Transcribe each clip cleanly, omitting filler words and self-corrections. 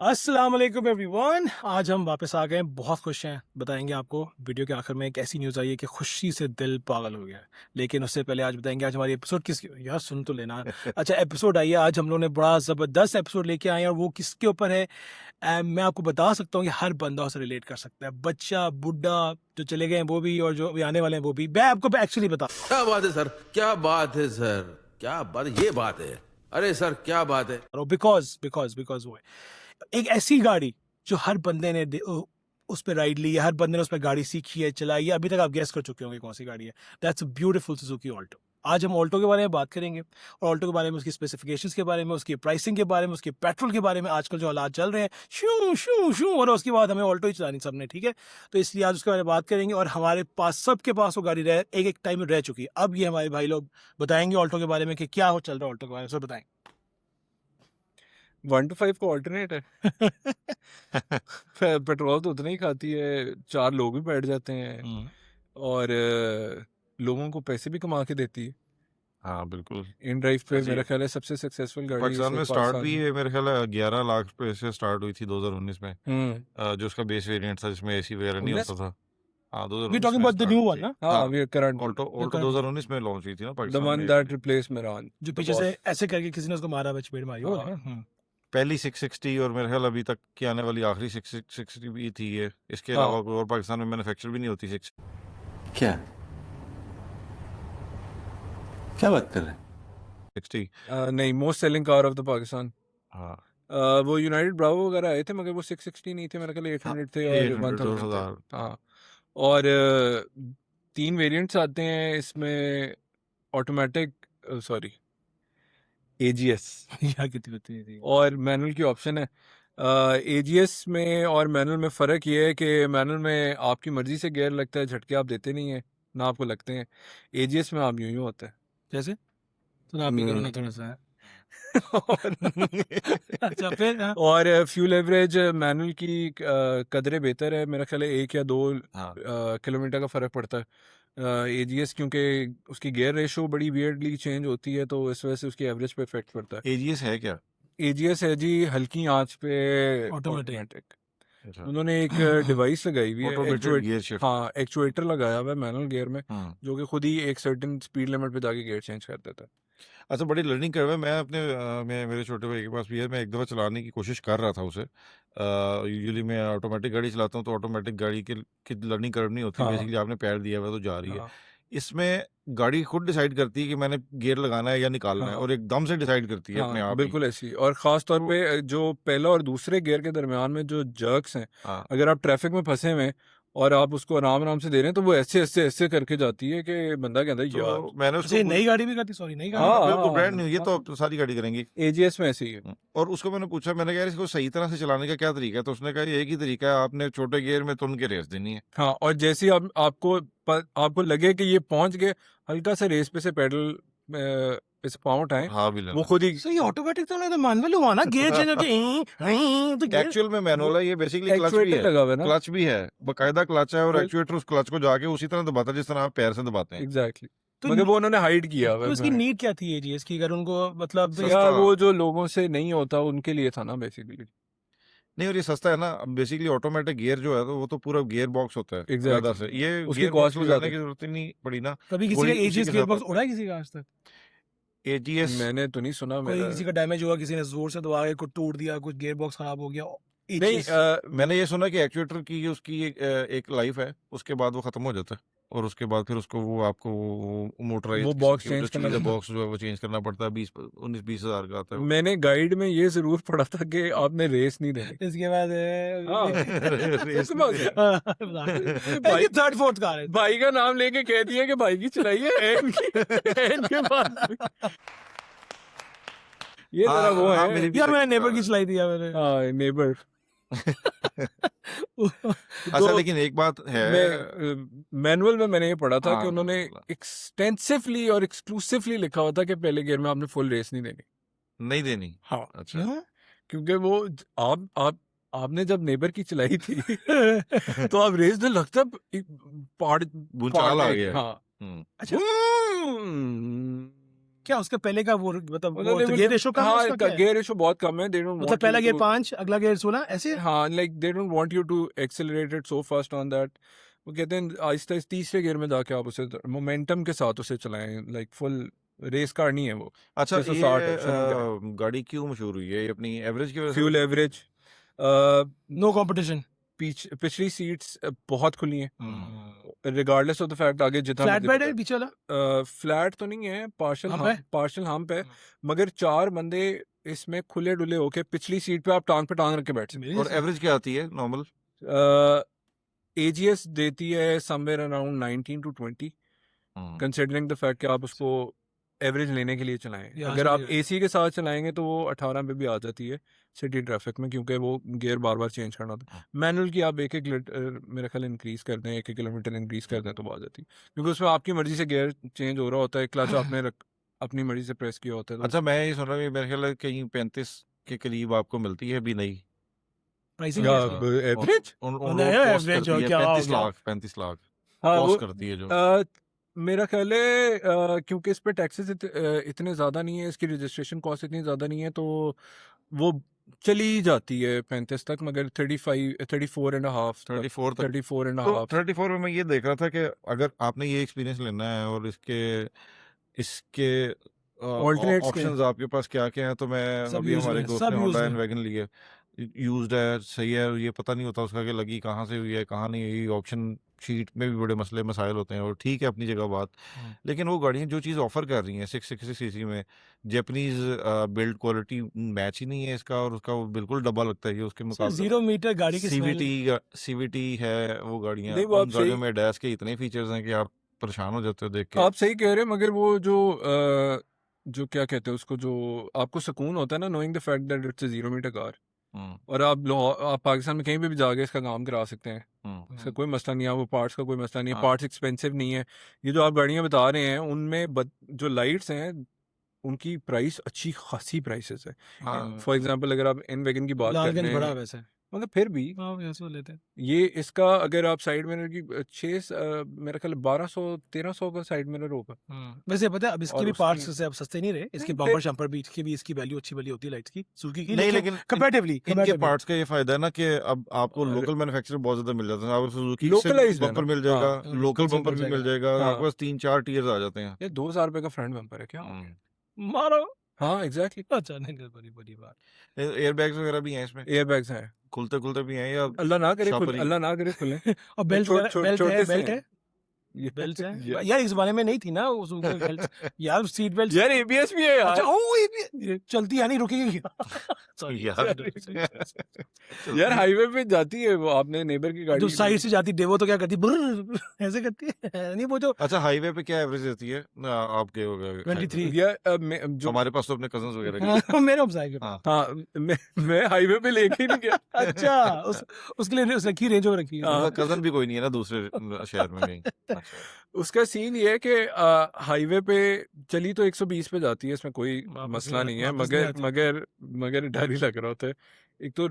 अस्सलाम वालेकुम एवरीवन। आज हम वापस आ गए हैं, बहुत खुश हैं। बताएंगे आपको वीडियो के आखिर में एक ऐसी न्यूज़ आई है कि खुशी से दिल पागल हो गया है। लेकिन उससे पहले आज बताएंगे आज हमारी एपिसोड किसकी यार सुन तो लेना। अच्छा, एपिसोड आई है आज, हम लोगों ने बड़ा ज़बरदस्त एपिसोड लेके आए हैं और वो किसके ऊपर है। मैं आपको बता सकता हूँ कि हर बंदा उसे रिलेट कर सकता है, बच्चा बुढ़ा, जो चले गए हैं वो भी और जो अभी आने वाले हैं वो भी। मैं आपको एक्चुअली बता क्या बात है सर, क्या बात है सर, क्या बात, ये बात है। अरे सर क्या बात है। रहा हूँ बिकॉज बिकॉज बिकॉज वो है एक ऐसी गाड़ी जो हर बंदे ने उस पर राइड ली है, हर बंदे ने उस पर गाड़ी सीखी है, चलाई है। अभी तक आप गेस कर चुके होंगे कौन सी गाड़ी है। That's a beautiful Suzuki Alto. आज हम ऑल्टो के बारे में बात करेंगे और ऑल्टो के बारे में, उसकी स्पेसिफिकेशंस के बारे में, उसकी प्राइसिंग के बारे में, उसके पेट्रोल के बारे में, आजकल जो हालात चल रहे हैं शू शू शू, और उसके बाद हमें ऑल्टो ही चलानी सबने, ठीक है। तो इसलिए आज उसके बारे में बात करेंगे और हमारे पास सबके पास वो गाड़ी रह एक एक टाइम में रह चुकी है। अब ये हमारे भाई लोग बताएंगे ऑल्टो के बारे में कि क्या हो चल रहा है ऑल्टो के बारे में, सब बताएं। 1 to 5 का ऑल्टरनेट है। पेट्रोल तो उतना ही खाती है, 4 लोग भी बैठ जाते हैं और लोगों को पैसे भी कमा के देती है। हाँ बिल्कुल। इन ड्राइव पे जी। मेरा ख्याल है सबसे सक्सेसफुल गाड़ी पाकिस्तान इस में वक्त स्टार्ट पाकिस्तान भी में। है, मेरे ख्याल है 11 लाख पे से स्टार्ट हुई थी 2019 में। जो उसका बेस वेरिएंट था जिसमें एसी वगैरह नहीं होता था। हाँ वी 2019 टॉकिंग में अबाउट द न्यू वन ना। हाँ, अभी करंट ऑल्टो ऑल्टो 2019 में लॉन्च हुई थी ना द पाकिस्तान वन में। That replace Mehran. जो पीछे से ऐसे करके किसी ने उसको मारा, चपेट मारी हो हाँ। ना। पहली 660 और मेरे ख्याल अभी तक की आने वाली आखिरी 660 भी थी ये। इसके हाँ। अलावा कोई और पाकिस्तान में मैन्युफैक्चर भी नहीं होती क्या क्या बात कर रहे हैं। 660। नहीं, most selling car of the Pakistan. हाँ वो यूनाइटेड ब्रावो वगैरह आए थे मगर वो 660 नहीं थे, मेरे ख्याल 800 थे और 800 1000 थे। 2000। हाँ, और 3 वेरिएंट्स आते हैं इसमें, ऑटोमेटिक, सॉरी, एजीएस यार कितनी होती थी। और मैनुअल की ऑप्शन है। एजीएस में और मैनुअल में फ़र्क ये है कि मैनुअल में आपकी मर्ज़ी से गियर लगता है, झटके आप देते नहीं हैं ना आपको लगते हैं। एजीएस में आप यूं ही होता है। जैसे तो आप भी करो ना थोड़ा सा। और अच्छा फिर हाँ। और फ्यूल एवरेज मैनुअल की कदरे बेहतर है, मेरा ख्याल है 1 या 2 हाँ किलोमीटर का फ़र्क पड़ता है। एजीएस क्योंकि उसकी गियर रेशो बड़ी वियर्डली चेंज होती है तो इस वजह से उसकी एवरेज पे इफेक्ट पड़ता है। एजीएस है क्या? एजीएस है जी, हल्की आंच पे Automatic। ऑटोमेटिक। अच्छा उन्होंने एक डिवाइस लगाई हुई है, ऑटोमेटेड गियर शिफ्ट। हाँ, एक्चुएटर लगाया हुआ है मैनुअल गियर में, हाँ जो कि खुद ही एक सर्टेन स्पीड लिमिट पे जाके गियर चेंज कर देता है। अच्छा, बड़ी लर्निंग कर्व है। मैं अपने मेरे छोटे भाई के पास भी है। मैं एक दफ़ा चलाने की कोशिश कर रहा था उसे। यूजुअली मैं ऑटोमेटिक गाड़ी चलाता हूँ तो ऑटोमेटिक गाड़ी की लर्निंग कर्व नहीं होती। हाँ। बेसिकली आपने पैर दिया हुआ है तो जा रही है। हाँ, इसमें गाड़ी खुद डिसाइड करती है कि मैंने गियर लगाना है या निकालना है, हाँ। और एकदम से डिसाइड करती है अपने हाँ, आप ही। बिल्कुल ऐसी। और ख़ास तौर पे जो पहला और दूसरे गियर के दरमियान में जो जर्क्स हैं, हाँ अगर आप ट्रैफिक में फंसे हुए हैं और आप उसको आराम आराम से दे रहे हैं तो वो ऐसे ऐसे ऐसे करके जाती है कि बंदा कहता है यार। तो मैंने अच्छा, ये उसको नई गाड़ी भी करती, सॉरी नई गाड़ी। हाँ, बिल्कुल ब्रांड न्यू, ये हाँ। तो सारी गाड़ी करेंगी। एजीएस में ऐसी है। और उसको मैंने पूछा, मैंने कहा यार इसको सही तरह से चलाने का क्या तरीका है, तो उसने कहा ये एक ही तरीका है, आपने छोटे गियर में तुन के रेस देनी है। हाँ, और जैसे ही आपको लगे कि ये पहुंच गए, हल्का सा रेस पे से पैडल पे से पाँव उठाएं, हाँ भी वो खुद ही सो ये ऑटोमेटिक तो नहीं, तो मैनुअल हुआ ना, गियर चेंज होके तो गियर एक्चुअल में मैनुअल है ये। बेसिकली क्लच भी एक्चुएटर है, लगा हुआ है ना। क्लच भी है, बकायदा क्लच है, और बिल- एक्चुएटर उस क्लच को जाके उसी तरह दबाता है जिस तरह आप पैर से दबाते हैं। एग्जैक्टली। तो मगर वो उन्होंने हाइड किया हुआ तो इसकी है। नीड क्या थी एजीएस की, अगर उनको मतलब सस्ता। यार वो जो लोगों से नहीं होता उनके लिए था ना बेसिकली। नहीं, और ये सस्ता है ना। बेसिकली ऑटोमेटिक गियर जो है तो वो तो पूरा गियर बॉक्स होता है Exactly। ज्यादा से। ये उसकी गियर cost बॉक्स भी लगाने ज्यादा की जरूरत ही नहीं पड़ी ना। कभी किसी वही का उसी एजीएस के गियर साथ बॉक्स उड़ा है किसी का आज तक? एजीएस मैंने तो नहीं सुना। कोई मेरा किसी का डैमेज हुआ, किसी ने जोर से दबा के कुछ तोड़ दिया, कुछ गियर बॉक्स खराब हो गया? नहीं, मैंने ये सुना कि एक्चुएटर की उसकी एक लाइफ है, उसके बाद वो खत्म हो जाता है, और उसके बाद फिर उसको वो आपको मोटराइज वो box change करना पड़ता है। बॉक्स जो है वो चेंज करना पड़ता है। 19-20 हज़ार का आता है वो। मैंने गाइड में ये जरूर पढ़ा था कि आपने रेस नहीं देनी। इसके बाद हाँ। रेस समझ नहीं भाई- ये थर्ड फोर्थ कार है। भाई का नाम लेके कह दिया कि भाई की चलाइए एंड के बाद ये हाँ, तेरा वो हाँ, है। मेरी भी यार मैंने second नेबर car की है। चलाई थी यार मैंने। हाँ, नेबर। अच्छा, लेकिन एक बात है। मैनुअल में मैंने ये पढ़ा था हाँ, कि उन्होंने एक्सटेंसिवली और एक्सक्लूसिवली लिखा हुआ था कि पहले गियर में आपने फुल रेस नहीं देनी। नहीं देनी। हाँ, अच्छा क्यों? क्योंकि वो आपने जब नेबर की चलाई थी तो आप रेस में लगता पहाड़ भूचाल आ पहाड़ गया। हाँ। हम्म। अच्छा। हम्म, क्या उसके पहले का वो मतलब मतलब they will gear do- ratio कम है हाँ उसका क्या है? गियर रेशो बहुत कम है, they don't मतलब want पहला you गियर to 5 अगला गियर 16 ऐसे हाँ like they don't want you to accelerate it so fast on that। वो कहते हैं आहिस्ता आहिस्ता तीसरे गियर में जाके आप उसे मोमेंटम के साथ उसे चलाएं, लाइक फुल रेस कार नहीं है वो। अच्छा 660 है, ये शुरू क्या गाड़ी क्यों मशहूर हुई है? ये अपनी एवरेज की वजह से? फ्यूल एवरेज, नो कंपटीशन पिछली सीट्स बहुत खुली हैं रिगार्डलेस ऑफ द फैक्ट आगे जितना फ्लैट बेड है पीछे वाला फ्लैट तो नहीं है, Hump है? पार्शल हम्प है, मगर 4 बंदे इसमें खुले डुले होके पिछली सीट पे आप टांग पे टांग रख के बैठ सकते और एवरेज क्या आती है नॉर्मल? हैं। एजीएस देती है somewhere around 19 to 20 considering the fact कि आप उसको एवरेज लेने के लिए चलाएं। यहाँ अगर से आप भी- एसी के साथ चलाएंगे तो वो 18 पे भी आ जाती है सिटी ट्रैफिक में, क्योंकि वो गियर बार बार चेंज करना होता है। मैनुअल की आप एक मेरा ख्याल इंक्रीज कर दें, 1 किलोमीटर इंक्रीज कर दें तो आ जाती है, क्योंकि उसमें आपकी मर्जी से गियर चेंज हो रहा होता है, क्लच आपने अपनी मर्जी से प्रेस किया होता है। तो अच्छा मैं ये सुन रहा हूँ कि मेरे ख्याल है कहीं 35 के करीब आपको मिलती है भी नहीं प्राइसिंग या कैसी है? एवरेज उन नहीं, रोड कॉस्ट average करती हो, है क्या हो 35 गया? लाख 35 लाख हाँ वो कॉस्ट करती है जो मेरा ख्याल है क्योंकि इस पे टैक्सेस इतने ज़्यादा नहीं है, इसकी रजिस्ट्रेशन कॉस्ट इतनी ज़्यादा नहीं है, तो वो चली जाती है 35 तक, मगर 34 एंड हाफ 34 तक 34 एंड तो हाफ 34 में मैं ये देख रहा था कि अगर आपने ये एक्सपीरियंस लेना है और इसके इसके Alternates के ऑप्शंस आपके पास क्या क्या हैं, तो मैं सब अभी use हमारे में, दोस्त सब ने use होंडा में। एंड वैगन लिए यूज्ड है, सही है, ये पता नहीं होता उसका कि लगी कहाँ से हुई है कहाँ नहीं हुई, ऑप्शन शीट में भी बड़े मसले मसाइल होते हैं, और ठीक है अपनी जगह बात, लेकिन वो गाड़ियाँ जो चीज़ ऑफर कर रही हैं 660 सीसी में, जापानीज बिल्ड क्वालिटी मैच ही नहीं है इसका, और उसका वो बिल्कुल डब्बा लगता है ये उसके मुकाबले। 0 मीटर गाड़ी की स्मेल सीवीटी है वो गाड़ियाँ, नहीं, वो उन आप गाड़ियों सही में डैश के इतने फीचर्स हैं कि आप परेशान हो जाते हो देख के। आप सही कह रहे हैं, मगर वो जो क्या कहते हैं उसको, जो आपको सुकून होता है ना knowing the fact that it's a 0 metre car, और आप पाकिस्तान में कहीं पे भी जाके इसका काम करा सकते हैं, इसका कोई मसला नहीं है, वो पार्ट्स का कोई मसला नहीं है, हाँ। पार्ट्स एक्सपेंसिव नहीं है। ये जो आप गाड़ियां बता रहे हैं उनमें जो लाइट्स हैं उनकी प्राइस अच्छी खासी प्राइसेस है। हाँ। फॉर एग्जांपल अगर आप एन वैगन की बात कर लालगंज रहे बड़ा हैं, वैसे मगर फिर भी हाँ वैसे लेते हैं। ये इसका अगर आप साइड मिरर की मेरा ख्याल 1200-1300 का साइड मिरर होगा। वैसे पता है अब इसके और भी उसकी- पार्ट्स से अब सस्ते नहीं रहे, इसके नहीं, बम्पर फिर- शम्पर भी इसकी वैल्यू अच्छी वाली होती है लाइट्स की सुजुकी की, नहीं, लेकिन कंपैरेटिवली इनके पार्ट्स का ये फायदा है ना कि अब आपको और- लोकल मैन्युफैक्चर बहुत ज्यादा मिल जाता है, आपको सुजुकी Localized है बम्पर ना? मिल जाएगा, हाँ, लोकल local बम्पर मिल भी मिल जाएगा। जाएगा, हाँ। आपके पास 3-4 टीयर्स आ जाते हैं। ये 2000 रुपए का फ्रंट बम्पर है क्या? मारो। हाँ एग्जैक्टली। अच्छा नहीं बड़ी बड़ी बात। एयर बैग्स वगैरह भी हैं इसमें, एयर बैग्स हैं, खुलते खुलते भी हैं या अल्लाह ना करे शापरी। अल्लाह ना करे खुले। और बेल्ट बेल्ट छोटे है से बेल्ट हैं। है ये बेल्ट है यार- यार इस जमाने में नहीं थी ना उस बेल्ट यार सीट बेल्ट यार एबीएस भी है यार। अच्छा ओ ये भी चलती है नहीं रुकेगी सॉरी यार। यार हाईवे पे जाती है वो, आपने नेबर की गाड़ी जो साइड से जाती डेवो तो क्या करती बुर्र ऐसे करती है नहीं वो जो अच्छा हाईवे पे क्या एवरेज देती है ना आपके हो गए 23 यार जो हमारे पास तो अपने कजन्स वगैरह की हाँ, मेरे हमसाए हाँ। हाँ मैं हाईवे पे लेके ही नहीं गया। अच्छा उसके लिए उस रखी रेंज ओवर रखी है हाँ। कजन भी कोई नहीं है ना दूसरे शहर में कहीं। अच्छा। उसका सीन ये है कि हाईवे पे चली तो 120 पे जाती है, इसमें कोई वापस मसला नहीं- नहीं है, वापस नहीं मगर आती। मगर मगर डर ही लग रहा होता है। एक तो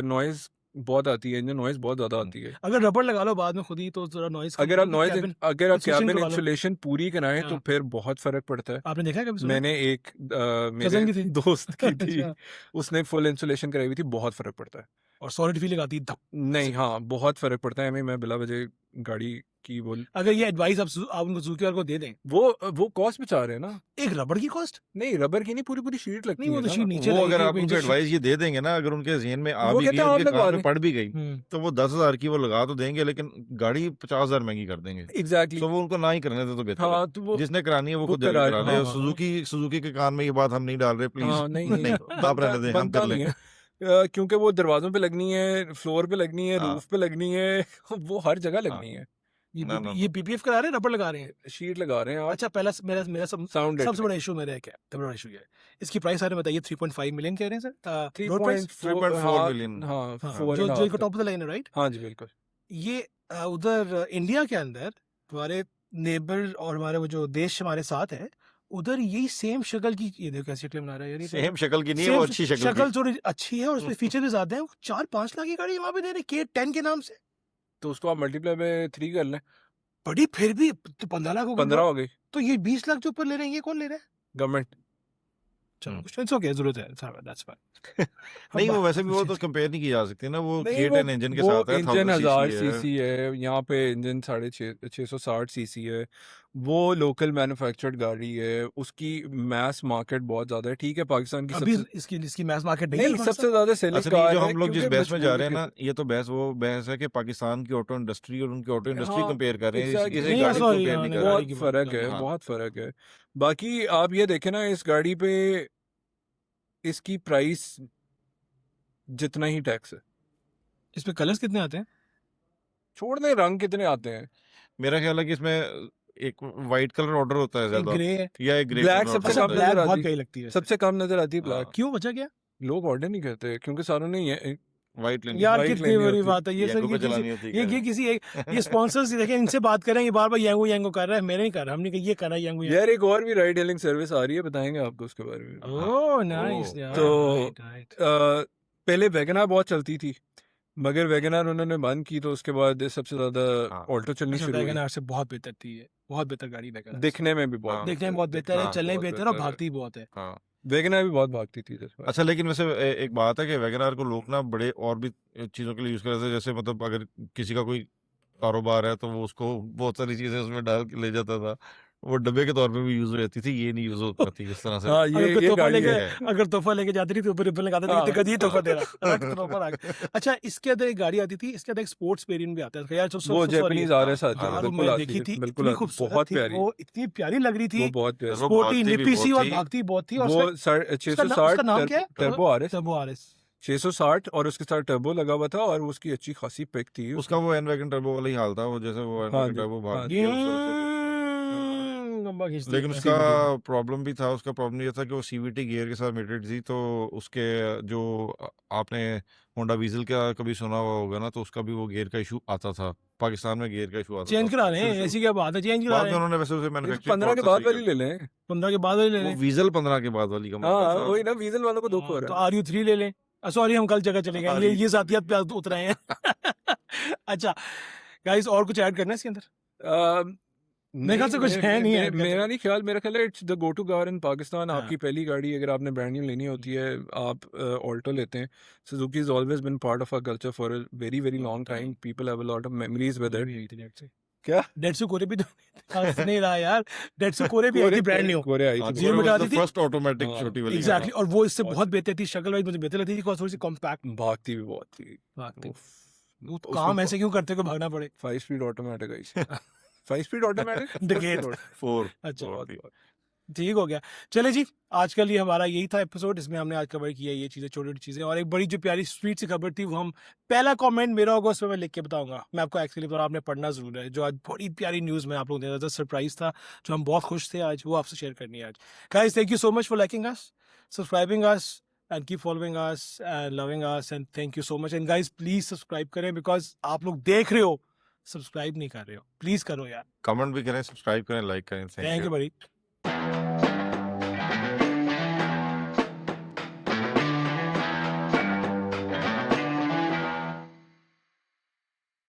नॉइज बहुत आती है, इंजन नॉइज बहुत ज्यादा आती है। अगर रबड़ लगा लो बाद में खुद ही तो जरा नॉइज अगर आप नॉइज अगर आप insulation कैबिन करवा लो। इंसुलेशन पूरी कराएं तो हाँ। फिर बहुत फर्क पड़ता है। आपने देखा है कभी सुना? मैंने एक मेरे Cousin की थी? दोस्त की थी, अच्छा। उसने फुल इंसुलेशन कराई हुई थी, बहुत फर्क पड़ता है। और सॉलिड फीलिंग आती है धप। नहीं हाँ बहुत फर्क पड़ता है। मैं बिला वजह गाड़ी की वो अगर ये एडवाइस आप उनको सुजुकी वाले को दे दें वो कॉस्ट बचा रहे हैं ना। एक रबड़ की कॉस्ट नहीं रबर की नहीं, पूरी पूरी शीट लगती नहीं वो है तो ना। शीट नीचे वो अगर लगेगी, आप कोई उनको injection- एडवाइस ये दे देंगे ना, अगर उनके जहन में आ वो भी कहते गई, हैं आप उनके लगवा कान में दें। पड़ भी गई, हम्म। तो वो 10,000 की वो लगा तो देंगे, लेकिन गाड़ी 50,000 महंगी कर देंगे। एग्जैक्टली तो वो उनको ना ही करने दे तो बेहतर है। हाँ तो वो जिसने करानी है वो वो खुद जाके करा- करा ले। हाँ, और हाँ, सुजुकी के कान में ये बात हम नहीं डाल रहे, प्लीज हाँ नहीं नहीं आप रहने दें, हम बनता कर नहीं लेंगे। है। क्योंकि वो दरवाजों पे लगनी है, फ्लोर पे लगनी है, हाँ। रूफ पे लगनी है, वो हर जगह लगनी है। ना, ना, ये पीपीएफ करा रहे हैं रबड़ लगा रहे हैं। शीट लगा रहे हैं आप। अच्छा पहला मेरा साउंड सबसे बड़ा इशू मेरा है क्या सबसे बड़ा इशू ये है इसकी प्राइस आपने बताइए 3.5 मिलियन कह रहे हैं सर रोड प्राइस 3.4 million। हाँ हाँ, 4 जो and a जो half top of the line है राइट हाँ जी बिल्कुल। ये उधर इंडिया के अंदर हमारे नेबर और हमारे वो जो देश हमारे साथ है उधर यही सेम शक्ल की ये देखो कैसी शक्ल बना रहा है यार ये तो- सेम शक्ल की नहीं है, वो Same अच्छी शक्ल शक्ल की। थोड़ी अच्छी है और उसमें फीचर भी ज्यादा है। वो 4-5 लाख की गाड़ी वहां पे दे रहे K10 के नाम से तो उसको आप मल्टीप्लाई में 3 कर लें, बड़ी फिर भी तो 15 लाख हो गई 15 हो गई। तो ये 20 लाख जो ऊपर ले रहे हैं ये कौन ले रहा है गवर्नमेंट चलो इट्स ओके, जरूरत है, दैट्स फाइन। नहीं वो वैसे भी वो तो कंपेयर नहीं की जा सकती ना, वो नहीं K10 इंजन के साथ है, इंजन 1000 1000 सीसी है। सीसी है, यहाँ पे इंजन 660 सीसी है, वो लोकल मैन्युफैक्चर्ड गाड़ी है, उसकी मैस मार्केट बहुत ज्यादा है। ठीक है पाकिस्तान की अभी सबसे इसकी मैस मार्केट नहीं है नहीं लगभग सबसे ज्यादा सेलिंग असल में कार जो है हम लोग जिस क्योंकि बहस में जा मजबूरी रहे हैं के ना, ये तो बहस है कि पाकिस्तान की ऑटो इंडस्ट्री और उनकी ऑटो इंडस्ट्री हाँ, कंपेयर कर रहे हैं, exactly. किसी नहीं, गाड़ी sorry, कंपेयर हाँ, नहीं नहीं, कर रहे गाड़ी बहुत की बात फर्क कर है, रहे हैं। बहुत फर्क है। बाकी आप ये देखें ना, इस गाड़ी पे इसकी प्राइस जितना ही टैक्स है, इस पे कलर्स कितने आते हैं? छोड़ दें रंग कितने आते हैं। मेरा ख्याल है कि इसमें एक वाइट कलर ऑर्डर होता है एक ज्यादा, ग्रे है, या एक ग्रे Black कलर सबसे ऑर्डर अच्छा कम होता है। नजर ब्लैक बहुत आती प्यारी लगती है वैसे। सबसे कम नजर आती है ब्लैक। हाँ, क्यों, वजह क्या? लोग ऑर्डर नहीं करते क्योंकि सारों ने ये वाइट लेनी यार White कितनी लेनी बड़ी होती। बात है ये सर, Yango ये पे चलानी किसी होती है ये क्या? किसी एक ये स्पॉन्सर्स देखें, इनसे बात करें, ये बार बार यांगो कर रहा है, मेरे नहीं कर रहा, हमने कहा ये कर रहा है यांगो। यार एक और भी राइड हेलिंग सर्विस आ रही है, बताएंगे आपको उसके बारे में। ओह नाइस ओह, यार, तो राइट। पहले वैगनआर बहुत चलती थी, मगर वैगनआर उन्होंने बंद की, तो उसके बाद सबसे ज्यादा हाँ। ऑल्टो चलनी अच्छा शुरू हुई। वैगन आर से बहुत बेहतर थी ये, बहुत बेहतर गाड़ी वैगन, दिखने में भी बहुत हाँ। देखने में बहुत बेहतर है, हाँ, चलने में बहुत बेहतर है और बेहतर है। भागती बहुत है। हाँ। वैगनआर भी बहुत भागती थी जैसे। अच्छा लेकिन वैसे एक बात है कि वैगनआर को लोग ना बड़े और भी चीज़ों के लिए यूज़ करते हैं, जैसे मतलब अगर किसी का कोई कारोबार है तो वो उसको बहुत सारी चीज़ें उसमें डाल के ले जाता था, वो डब्बे के तौर पे भी यूज़ हो जाती थी, ये नहीं यूज़ हो पाती इस तरह से। हाँ अगर कोई ये तोहफा गाड़ी लेके है। अगर तोहफा लेके जाती थी तो ऊपर रिबन लगाते थे, हाँ। कितने ये तोहफा दे रहा रख तोहफा रख। अच्छा इसके अंदर एक गाड़ी आती थी, इसके अंदर एक स्पोर्ट्स वेरिएंट भी आता है यार, वो जापानीज RS आती है, यार वो बिल्कुल मैं आती देखी है, थी, बिल्कुल इतनी आती है, खूबसूरत बहुत थी प्यारी, वो, इतनी प्यारी लग रही वो थी, बहुत प्यारी। वो स्पोर्टी भागती भी निपी सी बहुत और थी। भागती बहुत थी, और वो उसका नाम 660 क्या है? टर्बो RS, टर्बो आरएस 660 और उसके साथ टर्बो लगा हुआ था, और उसकी अच्छी खासी पिक थी। उसका वो एन वैगन टर्बो वाला ही हाल था, वो जैसे वो एन हाँ वैगन जी, टर्बो हाँ भाग जी। गया उस तरह से। लंबा खींचती लेकिन है। उसका प्रॉब्लम भी था, उसका प्रॉब्लम ये था कि वो CVT गियर के साथ मेटेड थी, तो उसके जो आपने होंडा वीजल का कभी सुना हुआ होगा ना, तो उसका भी वो गियर का इशू आता था, पाकिस्तान में गियर का इशू आता चेंज था करा रहे हैं, शुरू- ऐसी क्या बात है, चेंज करा बाद रहे में हैं, उन्होंने वैसे उसे ये तो मैन्युफैक्चरिंग 15 के बाद वाली ले लें। 15 के बाद वाले ले वो लें। वीजल 15 के बाद वाली का मतलब हाँ था। वही ना, वीजल वालों को दुख हो तो रहा है। RU3 ले लें। सॉरी हम कल जगह चले गए, ये RU3 जातियत पे उतर आए हैं। अच्छा गाइस, और कुछ ऐड करना है इसके अंदर? मेरे ख्याल से कुछ है नहीं ऐड करने मेरा को। नहीं ख्याल, मेरा ख्याल है it's the go to car in Pakistan. हाँ। आपकी पहली गाड़ी अगर आपने ब्रांड न्यू लेनी होती है, आप ऑल्टो लेते हैं। Suzuki is always been part of our culture for a very very long time. People have a lot of memories with it. क्या डेट्सू कोरे भी तो हंस नहीं रहा यार, डेट्सू कोरे भी आई थी ब्रांड न्यू, कोरे आई हाँ, थी, जीरो वो मीटर आती थी। फर्स्ट ऑटोमेटिक हाँ, छोटी वाली एग्जैक्टली, और वो इससे बहुत बहुत बेहतर थी, शक्ल वाइज मुझे बेहतर लगती थी, थोड़ी सी कॉम्पैक्ट भागती भी बहुत थी। भागती। उफ, वो उसमें काम ऐसे क्यों करते को भागना पड़े? 5 स्पीड ऑटोमेटिक आई। 5 स्पीड ऑटोमेटिक Decade। 4 अच्छा ठीक हो गया। चले जी, आज का लिए हमारा यही था एपिसोड, इसमें हमने आज कवर किया ये चीज़ें, छोटी छोटी चीज़ें, और एक बड़ी जो प्यारी स्वीट सी खबर थी, वो हम पहला कमेंट मेरा होगा उसमें मैं लिख के बताऊंगा, मैं आपको एक्चुअली बता, आपने पढ़ना जरूर है, जो आज बड़ी प्यारी न्यूज़ में आप लोगों ने सरप्राइज था, जो हम बहुत खुश थे आज, वो आपसे शेयर करनी है आज। Guys thank you so much for liking us, subscribing us and keep following us and loving us, and thank you so much, and guys please subscribe करें, because आप लोग देख रहे हो, सब्सक्राइब नहीं कर रहे हो, प्लीज करो यार। कमेंट भी करें, सब्सक्राइब करें, लाइक करें। थैंक यू बड़ी।